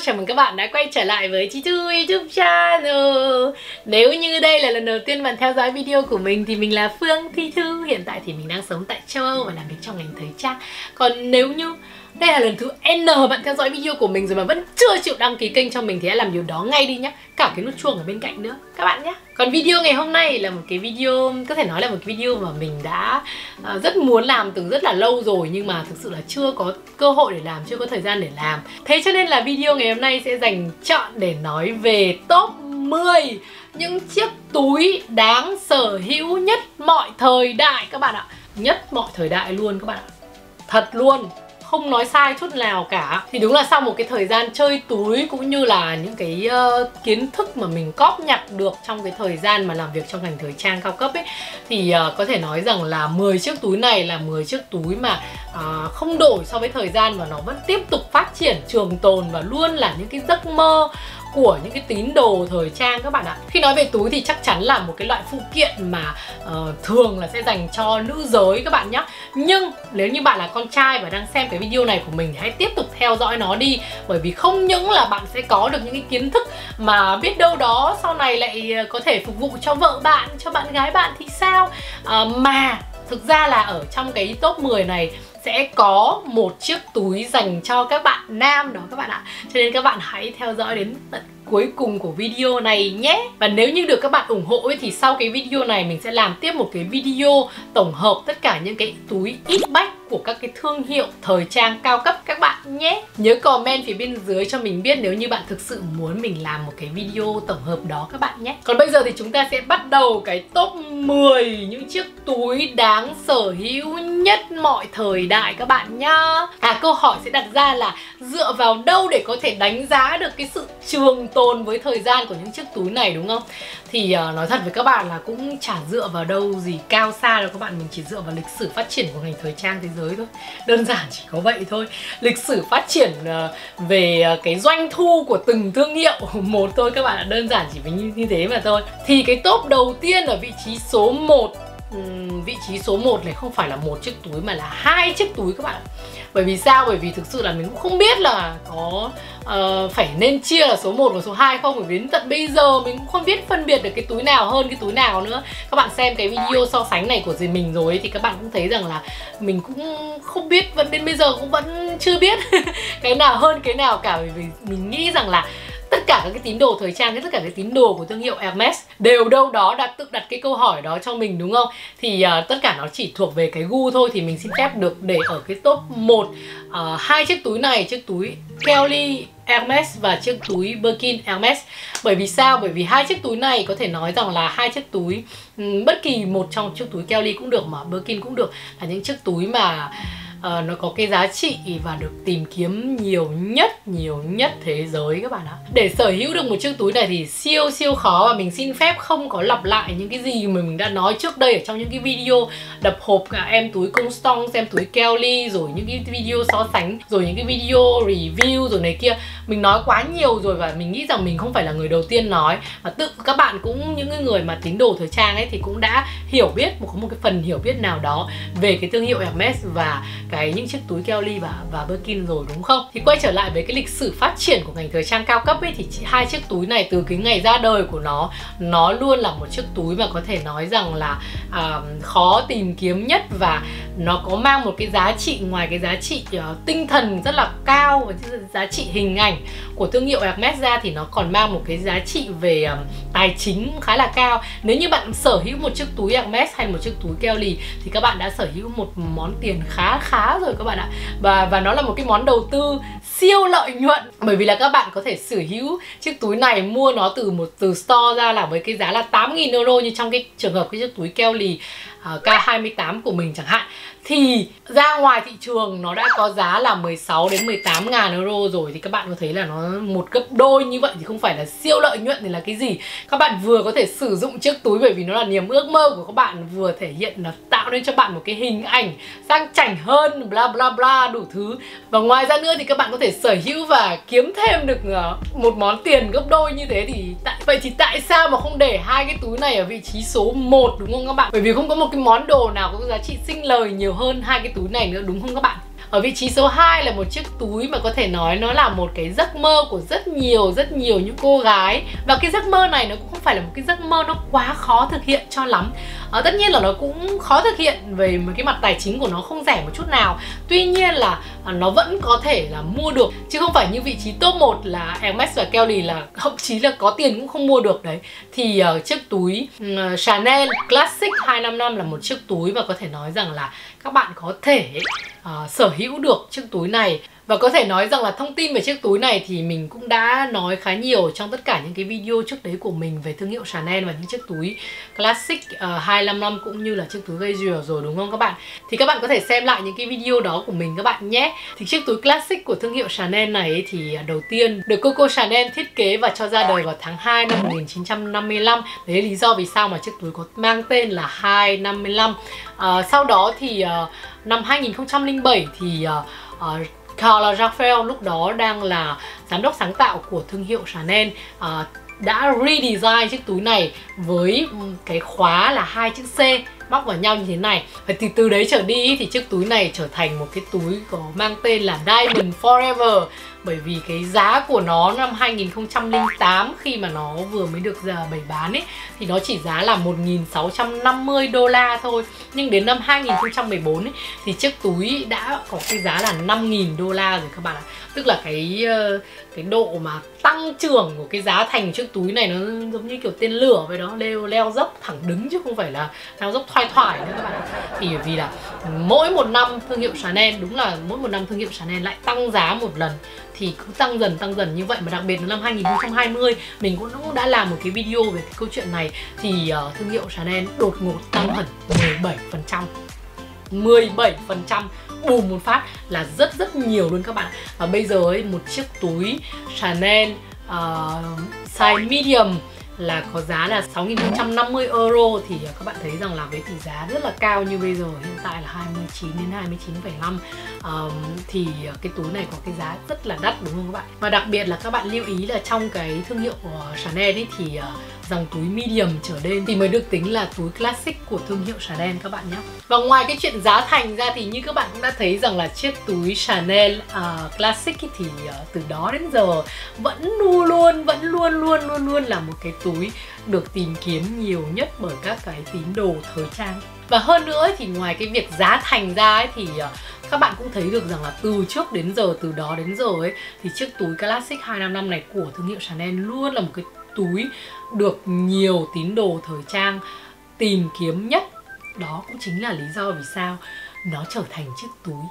chào mừng các bạn đã quay trở lại với Chi Thu YouTube channel. Nếu như đây là lần đầu tiên bạn theo dõi video của mình thì mình là Phương Thi Thư. Hiện tại thì mình đang sống tại châu Âu và làm việc trong ngành thời trang. Còn nếu như đây là lần thứ N bạn theo dõi video của mình rồi mà vẫn chưa chịu đăng ký kênh cho mình thì hãy làm điều đó ngay đi nhé. Cả cái nút chuông ở bên cạnh nữa các bạn nhé. Còn video ngày hôm nay là một cái video, có thể nói là một cái video mà mình đã rất muốn làm từ rất là lâu rồi, nhưng mà thực sự là chưa có cơ hội để làm, chưa có thời gian để làm. Thế cho nên là video ngày hôm nay sẽ dành chọn để nói về top 10 những chiếc túi đáng sở hữu nhất mọi thời đại các bạn ạ. Nhất mọi thời đại luôn các bạn ạ. Thật luôn, không nói sai chút nào cả. Thì đúng là sau một cái thời gian chơi túi cũng như là những cái kiến thức mà mình cóp nhặt được trong cái thời gian mà làm việc trong ngành thời trang cao cấp ấy, thì có thể nói rằng là 10 chiếc túi này là 10 chiếc túi mà không đổi so với thời gian, và nó vẫn tiếp tục phát triển trường tồn và luôn là những cái giấc mơ của những cái tín đồ thời trang các bạn ạ. Khi nói về túi thì chắc chắn là một cái loại phụ kiện mà thường là sẽ dành cho nữ giới các bạn nhé. Nhưng nếu như bạn là con trai và đang xem cái video này của mình thì hãy tiếp tục theo dõi nó đi. Bởi vì không những là bạn sẽ có được những cái kiến thức mà biết đâu đó sau này lại có thể phục vụ cho vợ bạn, cho bạn gái bạn thì sao, mà thực ra là ở trong cái top 10 này sẽ có một chiếc túi dành cho các bạn nam đó các bạn ạ. Cho nên các bạn hãy theo dõi đến tận cuối cùng của video này nhé. Và nếu như được các bạn ủng hộ ấy, thì sau cái video này mình sẽ làm tiếp một cái video tổng hợp tất cả những cái túi ít bách của các cái thương hiệu thời trang cao cấp các bạn nhé. Nhớ comment phía bên dưới cho mình biết nếu như bạn thực sự muốn mình làm một cái video tổng hợp đó các bạn nhé. Còn bây giờ thì chúng ta sẽ bắt đầu cái top 10 những chiếc túi đáng sở hữu nhất mọi thời đại các bạn nhá. Câu hỏi sẽ đặt ra là dựa vào đâu để có thể đánh giá được cái sự trường tồn với thời gian của những chiếc túi này, đúng không? Thì nói thật với các bạn là cũng chả dựa vào đâu gì cao xa đâu các bạn. Mình chỉ dựa vào lịch sử phát triển của ngành thời trang thế giới thôi. Đơn giản chỉ có vậy thôi. Lịch sử phát triển về cái doanh thu của từng thương hiệu một thôi các bạn ạ. Đơn giản chỉ với như thế mà thôi. Thì cái top đầu tiên ở vị trí số 1, vị trí số 1 này không phải là một chiếc túi mà là hai chiếc túi các bạn ạ. Bởi vì sao? Bởi vì thực sự là mình cũng không biết là có phải nên chia là số 1 và số 2 không. Bởi vì đến tận bây giờ mình cũng không biết phân biệt được cái túi nào hơn cái túi nào nữa. Các bạn xem cái video so sánh này của mình rồi ấy, thì các bạn cũng thấy rằng là mình cũng không biết, vẫn đến bây giờ cũng vẫn chưa biết cái nào hơn cái nào cả. Bởi vì mình nghĩ rằng là tất cả các cái tín đồ thời trang, tất cả cái tín đồ của thương hiệu Hermes đều đâu đó đã tự đặt cái câu hỏi đó cho mình, đúng không? Thì tất cả nó chỉ thuộc về cái gu thôi. Thì mình xin phép được để ở cái top 1 hai chiếc túi này, chiếc túi Kelly Hermes và chiếc túi Birkin Hermes. Bởi vì sao? Bởi vì hai chiếc túi này có thể nói rằng là hai chiếc túi, bất kỳ một trong chiếc túi Kelly cũng được mà Birkin cũng được, là những chiếc túi mà nó có cái giá trị và được tìm kiếm nhiều nhất thế giới các bạn ạ. Để sở hữu được một chiếc túi này thì siêu khó, và mình xin phép không có lặp lại những cái gì mà mình đã nói trước đây ở trong những cái video đập hộp cả em túi Constance, em túi Kelly, rồi những cái video so sánh, rồi những cái video review rồi này kia. Mình nói quá nhiều rồi và mình nghĩ rằng mình không phải là người đầu tiên nói, và tự các bạn cũng, những người mà tín đồ thời trang ấy thì cũng đã hiểu biết, có một cái phần hiểu biết nào đó về cái thương hiệu Hermes và những chiếc túi Kelly và Birkin rồi, đúng không? Thì quay trở lại với cái lịch sử phát triển của ngành thời trang cao cấp ấy, thì hai chiếc túi này từ cái ngày ra đời của nó luôn là một chiếc túi mà có thể nói rằng là khó tìm kiếm nhất, và nó có mang một cái giá trị, ngoài cái giá trị tinh thần rất là cao và giá trị hình ảnh của thương hiệu Hermes ra, thì nó còn mang một cái giá trị về tài chính khá là cao. Nếu như bạn sở hữu một chiếc túi Hermes hay một chiếc túi Kelly thì các bạn đã sở hữu một món tiền khá rồi các bạn ạ. Và nó là một cái món đầu tư siêu lợi nhuận, bởi vì là các bạn có thể sở hữu chiếc túi này, mua nó từ store ra là với cái giá là 8.000 euro, như trong cái trường hợp cái chiếc túi Kelly K28 của mình chẳng hạn. Thì ra ngoài thị trường nó đã có giá là 16 đến 18.000 euro rồi, thì các bạn có thấy là nó một gấp đôi như vậy thì không phải là siêu lợi nhuận thì là cái gì. Các bạn vừa có thể sử dụng chiếc túi bởi vì nó là niềm ước mơ của các bạn, vừa thể hiện là tạo nên cho bạn một cái hình ảnh sang chảnh hơn, bla bla bla đủ thứ. Và ngoài ra nữa thì các bạn có thể sở hữu và kiếm thêm được một món tiền gấp đôi như thế. Thì vậy thì tại sao mà không để hai cái túi này ở vị trí số 1, đúng không các bạn? Bởi vì không có một cái món đồ nào có giá trị sinh lời nhiều hơn hai cái túi này nữa, đúng không các bạn? Ở vị trí số 2 là một chiếc túi mà có thể nói nó là một cái giấc mơ của rất nhiều những cô gái. Và cái giấc mơ này nó cũng không phải là một cái giấc mơ nó quá khó thực hiện cho lắm. Tất nhiên là nó cũng khó thực hiện về một cái mặt tài chính của nó không rẻ một chút nào. Tuy nhiên là nó vẫn có thể là mua được, chứ không phải như vị trí top 1 là Hermes và Kelly là thậm chí là có tiền cũng không mua được đấy. Thì chiếc túi Chanel Classic 255 là một chiếc túi và có thể nói rằng là các bạn có thể sở hữu được chiếc túi này. Và có thể nói rằng là thông tin về chiếc túi này thì mình cũng đã nói khá nhiều trong tất cả những cái video trước đấy của mình về thương hiệu Chanel và những chiếc túi Classic 255 cũng như là chiếc túi Gazier rồi, đúng không các bạn? Thì các bạn có thể xem lại những cái video đó của mình các bạn nhé. Thì chiếc túi Classic của thương hiệu Chanel này thì đầu tiên được Coco Chanel thiết kế và cho ra đời vào tháng 2 năm 1955. Đấy là lý do vì sao mà chiếc túi có mang tên là 255. Sau đó thì năm 2007 thì Karl Lagerfeld lúc đó đang là giám đốc sáng tạo của thương hiệu Chanel đã redesign chiếc túi này với cái khóa là 2 chữ C móc vào nhau như thế này. Và từ đấy trở đi thì chiếc túi này trở thành một cái túi có mang tên là Diamond Forever. Bởi vì cái giá của nó năm 2008 khi mà nó vừa mới được bày bán ấy thì nó chỉ giá là 1.650 đô la thôi. Nhưng đến năm 2014 ấy, thì chiếc túi đã có cái giá là 5.000 đô la rồi các bạn ạ. Tức là cái độ mà tăng trưởng của cái giá thành chiếc túi này nó giống như kiểu tên lửa vậy đó, leo dốc thẳng đứng chứ không phải là leo dốc thoai thoải nữa các bạn. Thì bởi vì là mỗi một năm thương hiệu Chanel, đúng là mỗi một năm thương hiệu Chanel lại tăng giá một lần, thì cứ tăng dần như vậy. Mà đặc biệt là năm 2020 mình cũng đã làm một cái video về cái câu chuyện này. Thì thương hiệu Chanel đột ngột tăng hẳn 17%, bùm một phát là rất nhiều luôn các bạn. Và bây giờ ấy, một chiếc túi Chanel size medium là có giá là 6.450 euro. Thì các bạn thấy rằng là với tỷ giá rất là cao như bây giờ, hiện tại là 29 đến 29,5, thì cái túi này có cái giá rất là đắt, đúng không các bạn? Và đặc biệt là các bạn lưu ý là trong cái thương hiệu của Chanel ấy thì dòng túi medium trở lên thì mới được tính là túi classic của thương hiệu Chanel các bạn nhé. Và ngoài cái chuyện giá thành ra thì như các bạn cũng đã thấy rằng là chiếc túi Chanel Classic ấy thì từ đó đến giờ vẫn luôn là một cái túi được tìm kiếm nhiều nhất bởi các cái tín đồ thời trang. Và hơn nữa thì ngoài cái việc giá thành ra ấy thì các bạn cũng thấy được rằng là từ trước đến giờ, từ đó đến giờ ấy thì chiếc túi Classic 255 này của thương hiệu Chanel luôn là một cái túi được nhiều tín đồ thời trang tìm kiếm nhất. Đó cũng chính là lý do vì sao nó trở thành chiếc túi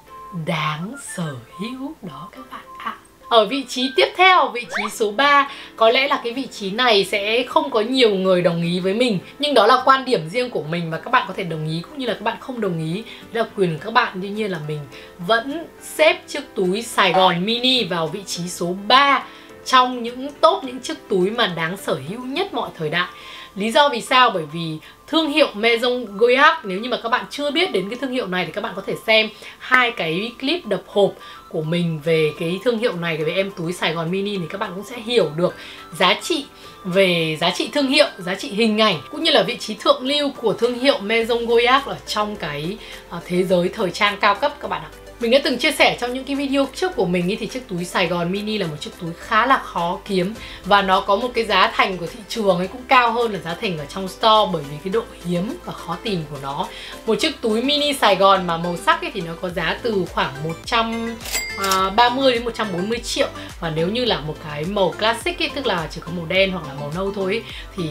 đáng sở hữu đó các bạn ạ. Ở vị trí tiếp theo, vị trí số 3, có lẽ là cái vị trí này sẽ không có nhiều người đồng ý với mình, nhưng đó là quan điểm riêng của mình và các bạn có thể đồng ý cũng như là các bạn không đồng ý, đó là quyền của các bạn. Tuy nhiên là mình vẫn xếp chiếc túi Sài Gòn Mini vào vị trí số 3 trong những top những chiếc túi mà đáng sở hữu nhất mọi thời đại. Lý do vì sao? Bởi vì thương hiệu Maison Goyard, nếu như mà các bạn chưa biết đến cái thương hiệu này thì các bạn có thể xem hai cái clip đập hộp của mình về cái thương hiệu này, về em túi Sài Gòn Mini, thì các bạn cũng sẽ hiểu được giá trị về giá trị thương hiệu, giá trị hình ảnh cũng như là vị trí thượng lưu của thương hiệu Maison Goyard ở trong cái thế giới thời trang cao cấp các bạn ạ. Mình đã từng chia sẻ trong những cái video trước của mình thì chiếc túi Sài Gòn Mini là một chiếc túi khá là khó kiếm và nó có một cái giá thành của thị trường ấy cũng cao hơn là giá thành ở trong store bởi vì cái độ hiếm và khó tìm của nó. Một chiếc túi mini Sài Gòn mà màu sắc ấy thì nó có giá từ khoảng 130 đến 140 triệu, và nếu như là một cái màu classic ấy, tức là chỉ có màu đen hoặc là màu nâu thôi ấy, thì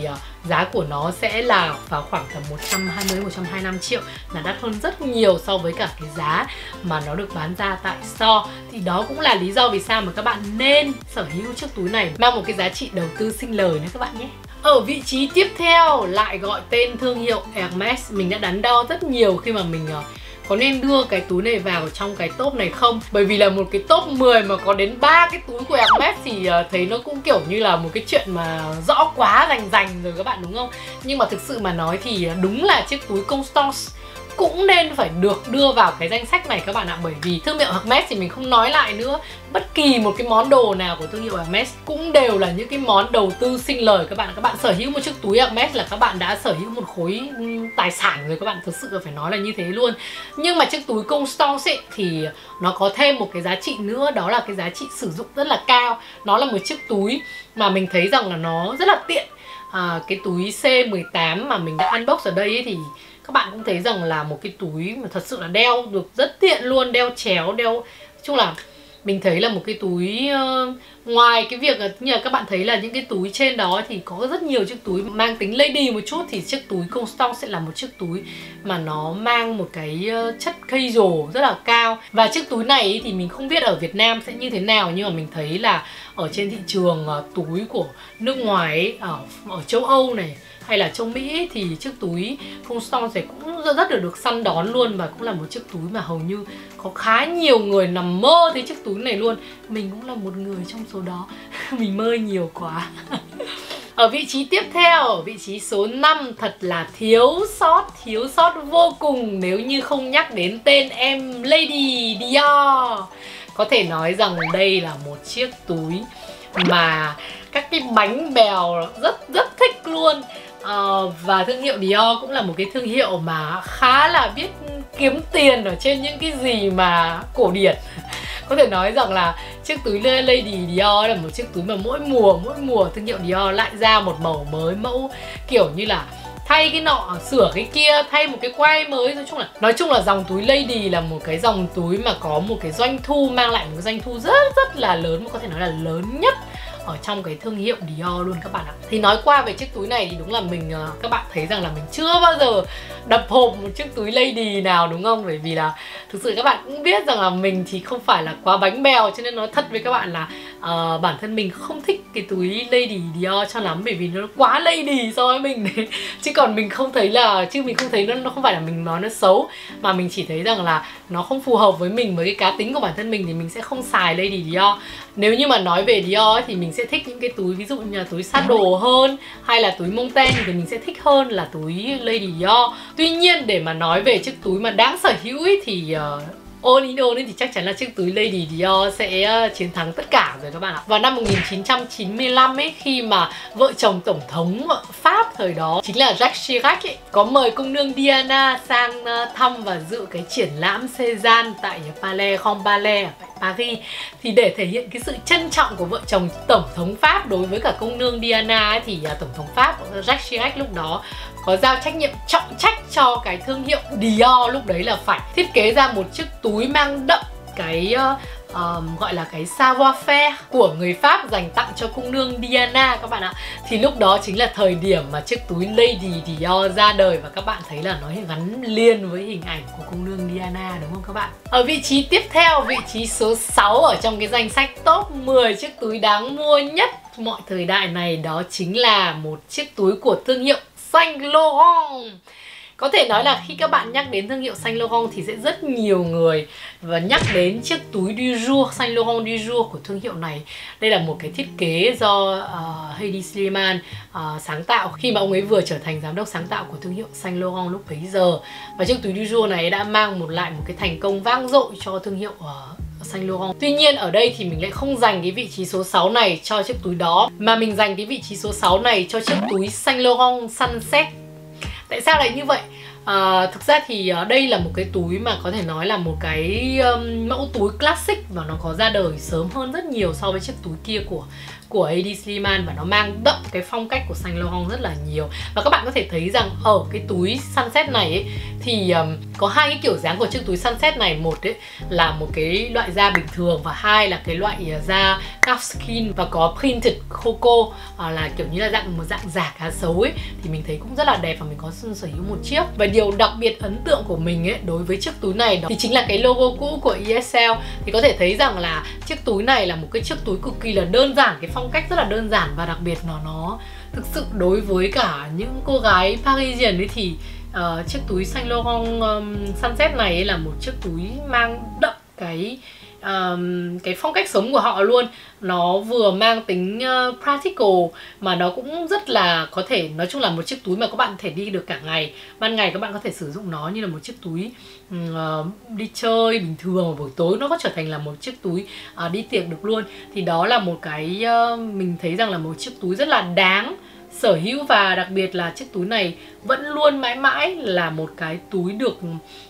giá của nó sẽ là vào khoảng tầm 120 đến 125 triệu, là đắt hơn rất nhiều so với cả cái giá mà nó được bán ra tại store. Thì đó cũng là lý do vì sao mà các bạn nên sở hữu chiếc túi này, mang một cái giá trị đầu tư sinh lời nữa các bạn nhé. Ở vị trí tiếp theo lại gọi tên thương hiệu Hermes. Mình đã đắn đo rất nhiều khi mà mình có nên đưa cái túi này vào trong cái top này không. Bởi vì là một cái top 10 mà có đến 3 cái túi của Hermes thì thấy nó cũng kiểu như là một cái chuyện mà rõ quá rành rồi các bạn, đúng không? Nhưng mà thực sự mà nói thì đúng là chiếc túi Constance cũng nên phải được đưa vào cái danh sách này các bạn ạ. Bởi vì thương hiệu Hermes thì mình không nói lại nữa, bất kỳ một cái món đồ nào của thương hiệu Hermes cũng đều là những cái món đầu tư sinh lời các bạn. Các bạn sở hữu một chiếc túi Hermes là các bạn đã sở hữu một khối tài sản rồi các bạn, thực sự là phải nói là như thế luôn. Nhưng mà chiếc túi Constance ấy, thì nó có thêm một cái giá trị nữa, đó là cái giá trị sử dụng rất là cao. Nó là một chiếc túi mà mình thấy rằng là nó rất là tiện. Cái túi C18 mà mình đã unbox ở đây ấy, thì các bạn cũng thấy rằng là một cái túi mà thật sự là đeo được rất tiện luôn, đeo chéo, nói chung là mình thấy là một cái túi ngoài cái việc như là các bạn thấy là những cái túi trên đó thì có rất nhiều chiếc túi mang tính lady một chút, thì chiếc túi Constance sẽ là một chiếc túi mà nó mang một cái chất casual rất là cao. Và chiếc túi này thì mình không biết ở Việt Nam sẽ như thế nào, nhưng mà mình thấy là ở trên thị trường túi của nước ngoài ấy, ở châu Âu này hay là châu Mỹ thì chiếc túi Constance cũng rất được săn đón luôn, và cũng là một chiếc túi mà hầu như có khá nhiều người nằm mơ thấy chiếc túi này luôn. Mình cũng là một người trong số đó. Mình mơ nhiều quá. Ở vị trí tiếp theo, ở vị trí số 5, thật là thiếu sót vô cùng nếu như không nhắc đến tên em Lady Dior. Có thể nói rằng đây là một chiếc túi mà các cái bánh bèo rất thích luôn. Và thương hiệu Dior cũng là một cái thương hiệu mà khá là biết kiếm tiền ở trên những cái gì mà cổ điển. Có thể nói rằng là chiếc túi Lady Dior là một chiếc túi mà mỗi mùa thương hiệu Dior lại ra một màu mới, mẫu kiểu như là thay cái nọ sửa cái kia, thay một cái quai mới. Nói chung là dòng túi Lady là một cái dòng túi mà có một cái doanh thu, mang lại một cái doanh thu rất là lớn, mà có thể nói là lớn nhất ở trong cái thương hiệu Dior luôn các bạn ạ. Thì nói qua về chiếc túi này thì đúng là mình, các bạn thấy rằng là mình chưa bao giờ đập hộp một chiếc túi Lady nào, đúng không? Bởi vì là thực sự các bạn cũng biết rằng là mình thì không phải là quá bánh bèo, cho nên nói thật với các bạn là bản thân mình không thích cái túi Lady Dior cho lắm, bởi vì nó quá Lady so với mình đấy. Chứ còn mình không thấy nó không phải là mình nói nó xấu, mà mình chỉ thấy rằng là nó không phù hợp với mình, với cái cá tính của bản thân mình thì mình sẽ không xài Lady Dior. Nếu như mà nói về Dior ấy, thì mình sẽ thích những cái túi ví dụ như là túi saddle hơn, hay là túi Montaigne thì mình sẽ thích hơn là túi Lady Dior. Tuy nhiên để mà nói về chiếc túi mà đáng sở hữu ấy, thì all in all thì chắc chắn là chiếc túi Lady Dior sẽ chiến thắng tất cả rồi các bạn ạ. Vào năm 1995 ấy, khi mà vợ chồng tổng thống Pháp thời đó chính là Jacques Chirac ấy, có mời công nương Diana sang thăm và dự cái triển lãm Cézanne tại Palais Grand-Palais ở Paris, thì để thể hiện cái sự trân trọng của vợ chồng tổng thống Pháp đối với cả công nương Diana ấy, thì tổng thống Pháp Jacques Chirac lúc đó có giao trách nhiệm trọng trách cho cái thương hiệu Dior lúc đấy là phải thiết kế ra một chiếc túi mang đậm cái gọi là cái savoir faire của người Pháp dành tặng cho cung nương Diana các bạn ạ. Thì lúc đó chính là thời điểm mà chiếc túi Lady Dior ra đời, và các bạn thấy là nó gắn liền với hình ảnh của cung nương Diana, đúng không các bạn? Ở vị trí tiếp theo, vị trí số 6 ở trong cái danh sách top 10 chiếc túi đáng mua nhất mọi thời đại này, đó chính là một chiếc túi của thương hiệu Saint Laurent. Có thể nói là khi các bạn nhắc đến thương hiệu Saint Laurent thì sẽ rất nhiều người và nhắc đến chiếc túi du jour, Saint Laurent du jour của thương hiệu này. Đây là một cái thiết kế do Hedi Slimane sáng tạo khi mà ông ấy vừa trở thành giám đốc sáng tạo của thương hiệu Saint Laurent lúc bấy giờ. Và chiếc túi du jour này đã mang lại một cái thành công vang dội cho thương hiệu Saint Laurent. Tuy nhiên ở đây thì mình lại không dành cái vị trí số 6 này cho chiếc túi đó, mà mình dành cái vị trí số 6 này cho chiếc túi Saint Laurent Sunset. Tại sao lại như vậy? Thực ra thì đây là một cái túi mà có thể nói là một cái mẫu túi classic, và nó có ra đời sớm hơn rất nhiều so với chiếc túi kia của Hedi Slimane, và nó mang đậm cái phong cách của Saint Laurent rất là nhiều. Và các bạn có thể thấy rằng ở cái túi Sunset này ấy, thì có hai cái kiểu dáng của chiếc túi Sunset này. Một ấy là một cái loại da bình thường, và hai là cái loại da calfskin và có printed coco, là kiểu như là một dạng giả cá sấu ấy. Thì mình thấy cũng rất là đẹp và mình có sở hữu một chiếc. Và điều đặc biệt ấn tượng của mình ấy đối với chiếc túi này đó thì chính là cái logo cũ của YSL. Thì có thể thấy rằng là chiếc túi này là một cái chiếc túi cực kỳ là đơn giản, cái phong cách rất là đơn giản, và đặc biệt nó thực sự đối với cả những cô gái Parisian ấy thì chiếc túi Saint Laurent Sunset này ấy là một chiếc túi mang đậm cái cái phong cách sống của họ luôn. Nó vừa mang tính practical mà nó cũng rất là có thể, nói chung là một chiếc túi mà các bạn có thể đi được cả ngày. Ban ngày các bạn có thể sử dụng nó như là một chiếc túi đi chơi bình thường, và buổi tối nó có trở thành là một chiếc túi đi tiệc được luôn. Thì đó là một cái mình thấy rằng là một chiếc túi rất là đáng sở hữu, và đặc biệt là chiếc túi này vẫn luôn mãi mãi là một cái túi được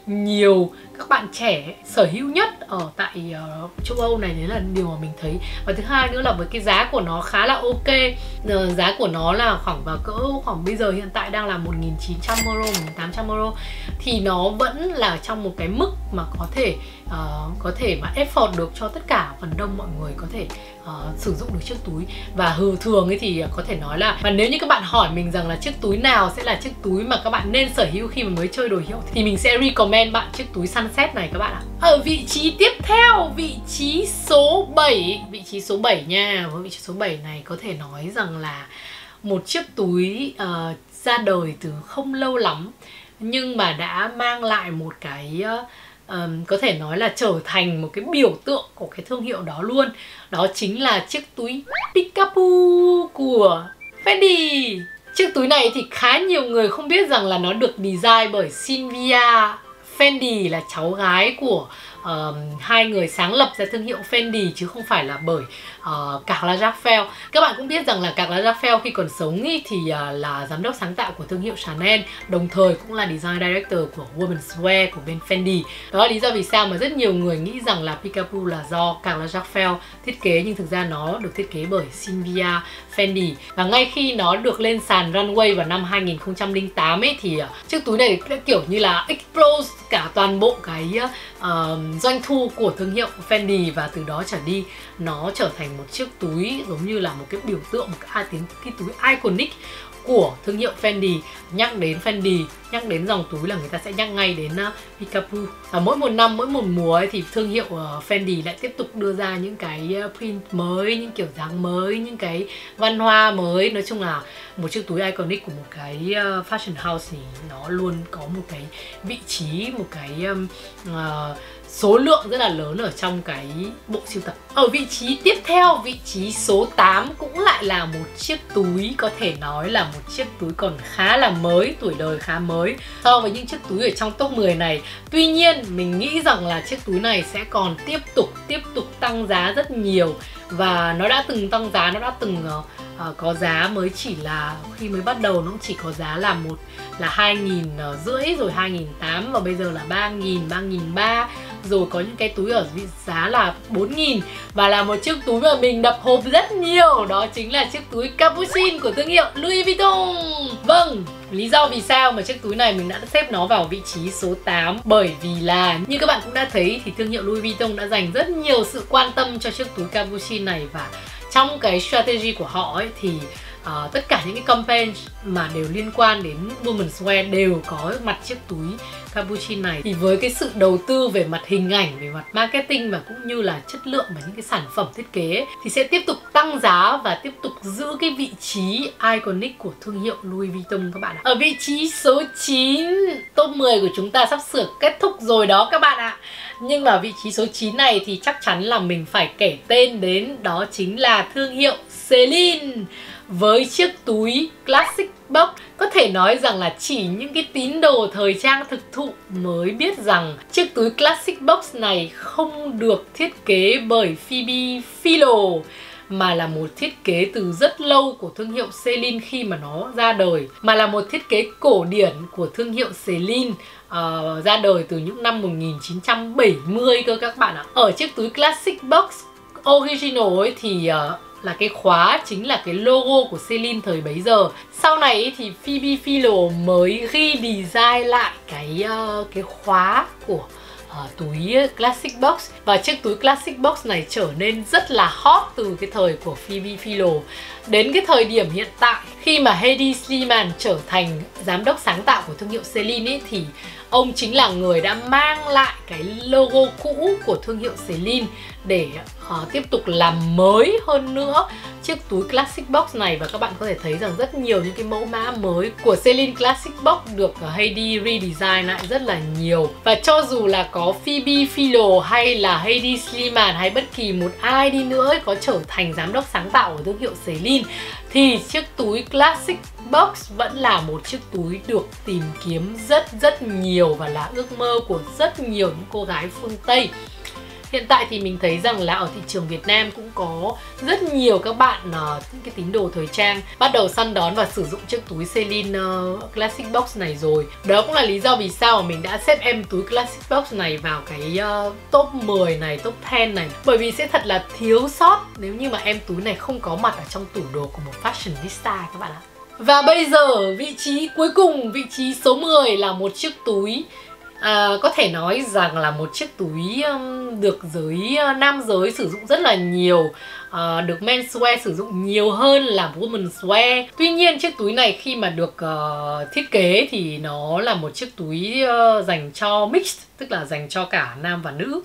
nhiều các bạn trẻ sở hữu nhất ở tại châu Âu này. Đấy là điều mà mình thấy. Và thứ hai nữa là với cái giá của nó khá là ok. Giá của nó là khoảng vào khoảng bây giờ hiện tại đang là 1.900 euro, 1.800 euro, thì nó vẫn là trong một cái mức mà có thể mà effort được cho tất cả phần đông mọi người có thể sử dụng được chiếc túi. Và thường ấy thì có thể nói là, và nếu như các bạn hỏi mình rằng là chiếc túi nào sẽ là chiếc túi mà các bạn nên sở hữu khi mà mới chơi đồ hiệu, thì mình sẽ recommend bạn chiếc túi Sunset này các bạn ạ. Ở vị trí tiếp theo, vị trí số 7. Vị trí số 7 nha. Với vị trí số 7 này có thể nói rằng là một chiếc túi ra đời từ không lâu lắm, nhưng mà đã mang lại một cái có thể nói là trở thành một cái biểu tượng của cái thương hiệu đó luôn. Đó chính là chiếc túi Peekaboo của Fendi. Chiếc túi này thì khá nhiều người không biết rằng là nó được design bởi Sylvia Fendi, là cháu gái của hai người sáng lập ra thương hiệu Fendi, chứ không phải là bởi Karl Lagerfeld. Các bạn cũng biết rằng là Karl Lagerfeld khi còn sống ý, thì là giám đốc sáng tạo của thương hiệu Chanel, đồng thời cũng là design director của Women's Wear của bên Fendi. Đó là lý do vì sao mà rất nhiều người nghĩ rằng là Peekaboo là do Karl Lagerfeld thiết kế, nhưng thực ra nó được thiết kế bởi Sylvia Fendi. Và ngay khi nó được lên sàn runway vào năm 2008 ấy, thì chiếc túi này đã kiểu như là explode cả toàn bộ cái doanh thu của thương hiệu Fendi, và từ đó trở đi nó trở thành một chiếc túi giống như là một cái biểu tượng, một cái túi iconic của thương hiệu Fendi. Nhắc đến Fendi, nhắc đến dòng túi là người ta sẽ nhắc ngay đến Peekaboo. Và mỗi một năm, mỗi một mùa ấy, thì thương hiệu Fendi lại tiếp tục đưa ra những cái print mới, những kiểu dáng mới, những cái văn hoa mới. Nói chung là một chiếc túi iconic của một cái fashion house thì nó luôn có một cái vị trí, một cái số lượng rất là lớn ở trong cái bộ sưu tập. Ở vị trí tiếp theo, vị trí số 8 cũng lại là một chiếc túi, có thể nói là một chiếc túi còn khá là mới, tuổi đời khá mới so với những chiếc túi ở trong top 10 này. Tuy nhiên mình nghĩ rằng là chiếc túi này sẽ còn tiếp tục tăng giá rất nhiều, và nó đã từng tăng giá, nó đã từng có giá mới chỉ là khi mới bắt đầu nó cũng chỉ có giá là 2.500 rồi 2.800, và bây giờ là 3.000, 3.300, rồi có những cái túi ở giá là 4.000, và là một chiếc túi mà mình đập hộp rất nhiều, đó chính là chiếc túi Capucine của thương hiệu Louis Vuitton. Vâng, lý do vì sao mà chiếc túi này mình đã xếp nó vào vị trí số 8, bởi vì là như các bạn cũng đã thấy thì thương hiệu Louis Vuitton đã dành rất nhiều sự quan tâm cho chiếc túi Capucine này, và trong cái strategy của họ ấy thì tất cả những cái campaign mà đều liên quan đến women's wear đều có mặt chiếc túi Capucine này. Thì với cái sự đầu tư về mặt hình ảnh, về mặt marketing và cũng như là chất lượng và những cái sản phẩm thiết kế thì sẽ tiếp tục tăng giá và tiếp tục giữ cái vị trí iconic của thương hiệu Louis Vuitton các bạn ạ. Ở vị trí số 9, top 10 của chúng ta sắp sửa kết thúc rồi đó các bạn ạ. Nhưng mà vị trí số 9 này thì chắc chắn là mình phải kể tên đến, đó chính là thương hiệu Celine với chiếc túi Classic Box. Có thể nói rằng là chỉ những cái tín đồ thời trang thực thụ mới biết rằng chiếc túi Classic Box này không được thiết kế bởi Phoebe Philo, mà là một thiết kế từ rất lâu của thương hiệu Celine khi mà nó ra đời, mà là một thiết kế cổ điển của thương hiệu Celine ra đời từ những năm 1970 cơ các bạn ạ. Ở chiếc túi Classic Box original ấy thì là cái khóa chính là cái logo của Celine thời bấy giờ. Sau này ấy thì Phoebe Philo mới redesign lại cái khóa của túi Classic Box, và chiếc túi Classic Box này trở nên rất là hot từ cái thời của Phoebe Philo đến cái thời điểm hiện tại khi mà Hedi Slimane trở thành giám đốc sáng tạo của thương hiệu Celine ấy, thì Ông chính là người đã mang lại cái logo cũ của thương hiệu Celine để tiếp tục làm mới hơn nữa chiếc túi Classic Box này. Và các bạn có thể thấy rằng rất nhiều những cái mẫu mã mới của Celine Classic Box được Heidi redesign lại rất là nhiều. Và cho dù là có Phoebe Philo hay là Heidi Schliemann hay bất kỳ một ai đi nữa có trở thành giám đốc sáng tạo của thương hiệu Celine, thì chiếc túi Classic Box vẫn là một chiếc túi được tìm kiếm rất nhiều và là ước mơ của rất nhiều những cô gái phương Tây. Hiện tại thì mình thấy rằng là ở thị trường Việt Nam cũng có rất nhiều các bạn những cái tín đồ thời trang bắt đầu săn đón và sử dụng chiếc túi Celine Classic Box này rồi. Đó cũng là lý do vì sao mà mình đã xếp em túi Classic Box này vào cái top 10 này, top 10 này. Bởi vì sẽ thật là thiếu sót nếu như mà em túi này không có mặt ở trong tủ đồ của một fashionista các bạn ạ. Và bây giờ vị trí cuối cùng, vị trí số 10 là một chiếc túi có thể nói rằng là một chiếc túi được nam giới sử dụng rất là nhiều, được menswear sử dụng nhiều hơn là womenswear. Tuy nhiên chiếc túi này khi mà được thiết kế thì nó là một chiếc túi dành cho mixed, tức là dành cho cả nam và nữ.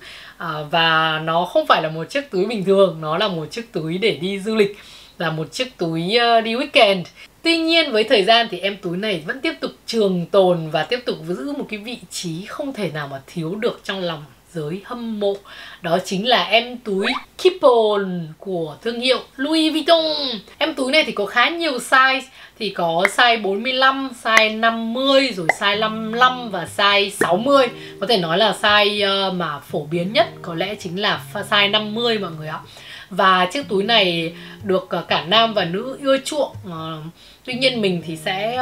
Và nó không phải là một chiếc túi bình thường, nó là một chiếc túi để đi du lịch, là một chiếc túi đi weekend. Tuy nhiên với thời gian thì em túi này vẫn tiếp tục trường tồn và tiếp tục giữ một cái vị trí không thể nào mà thiếu được trong lòng giới hâm mộ. Đó chính là em túi Keep On của thương hiệu Louis Vuitton. Em túi này thì có khá nhiều size, thì có size 45, size 50, rồi size 55 và size 60. Có thể nói là size mà phổ biến nhất có lẽ chính là size 50 mọi người ạ. Và chiếc túi này được cả nam và nữ ưa chuộng. Tuy nhiên mình thì sẽ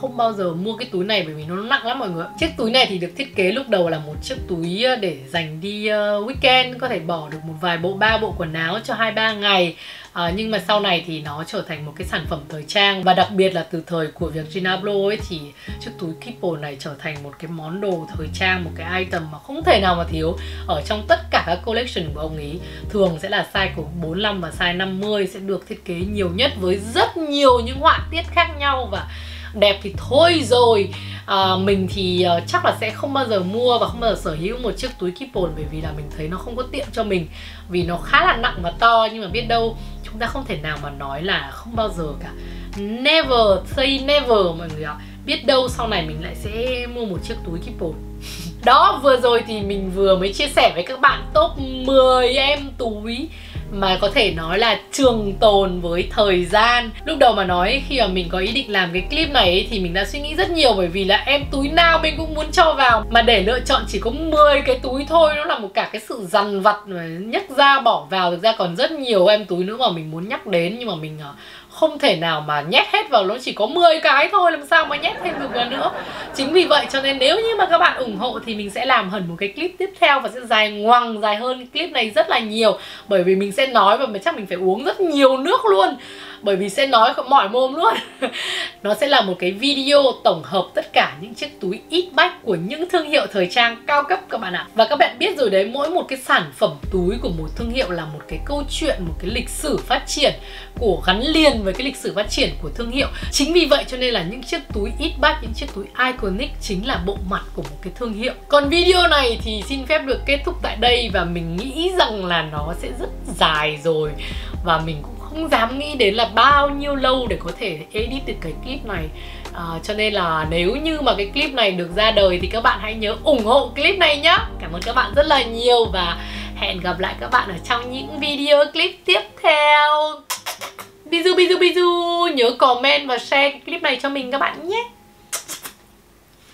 không bao giờ mua cái túi này bởi vì nó nặng lắm mọi người. Chiếc túi này thì được thiết kế lúc đầu là một chiếc túi để dành đi weekend, có thể bỏ được một vài bộ, 3 bộ quần áo cho 2-3 ngày. Nhưng mà sau này thì nó trở thành một cái sản phẩm thời trang. Và đặc biệt là từ thời của Virginia Abloh ấy thì chiếc túi Keep On này trở thành một cái món đồ thời trang, một cái item mà không thể nào mà thiếu ở trong tất cả các collection của ông ấy. Thường sẽ là size của 45 và size 50 sẽ được thiết kế nhiều nhất với rất nhiều những họa tiết khác nhau và đẹp thì thôi rồi. Mình thì chắc là sẽ không bao giờ mua và không bao giờ sở hữu một chiếc túi Keep On bởi vì là mình thấy nó không có tiện cho mình, vì nó khá là nặng và to. Nhưng mà biết đâu chúng ta không thể nào mà nói là không bao giờ cả. Never say never mọi người ạ. Biết đâu sau này mình lại sẽ mua một chiếc túi Keep On. Đó, vừa rồi thì mình vừa mới chia sẻ với các bạn top 10 em túi mà có thể nói là trường tồn với thời gian. Lúc đầu mà nói khi mà mình có ý định làm cái clip này ấy, thì mình đã suy nghĩ rất nhiều bởi vì là em túi nào mình cũng muốn cho vào. Mà để lựa chọn chỉ có 10 cái túi thôi, nó là một cả cái sự dằn vặt mà nhấc ra bỏ vào. Thực ra còn rất nhiều em túi nữa mà mình muốn nhắc đến nhưng mà mình không thể nào mà nhét hết vào, nó chỉ có 10 cái thôi, làm sao mà nhét thêm được vào nữa. Chính vì vậy cho nên nếu như mà các bạn ủng hộ thì mình sẽ làm hẳn một cái clip tiếp theo và sẽ dài hơn clip này rất là nhiều. Bởi vì mình sẽ nói và chắc mình phải uống rất nhiều nước luôn, bởi vì sẽ nói mỏi mồm luôn. Nó sẽ là một cái video tổng hợp tất cả những chiếc túi ít bách của những thương hiệu thời trang cao cấp các bạn ạ. Và các bạn biết rồi đấy, mỗi một cái sản phẩm túi của một thương hiệu là một cái câu chuyện, một cái lịch sử phát triển của gắn liền với cái lịch sử phát triển của thương hiệu. Chính vì vậy cho nên là những chiếc túi ít bách, những chiếc túi iconic chính là bộ mặt của một cái thương hiệu. Còn video này thì xin phép được kết thúc tại đây và mình nghĩ rằng là nó sẽ rất dài rồi và mình cũng không dám nghĩ đến là bao nhiêu lâu để có thể edit được cái clip này. Cho nên là nếu như mà cái clip này được ra đời thì các bạn hãy nhớ ủng hộ clip này nhé. Cảm ơn các bạn rất là nhiều và hẹn gặp lại các bạn ở trong những video clip tiếp theo. Bizu, nhớ comment và share cái clip này cho mình các bạn nhé.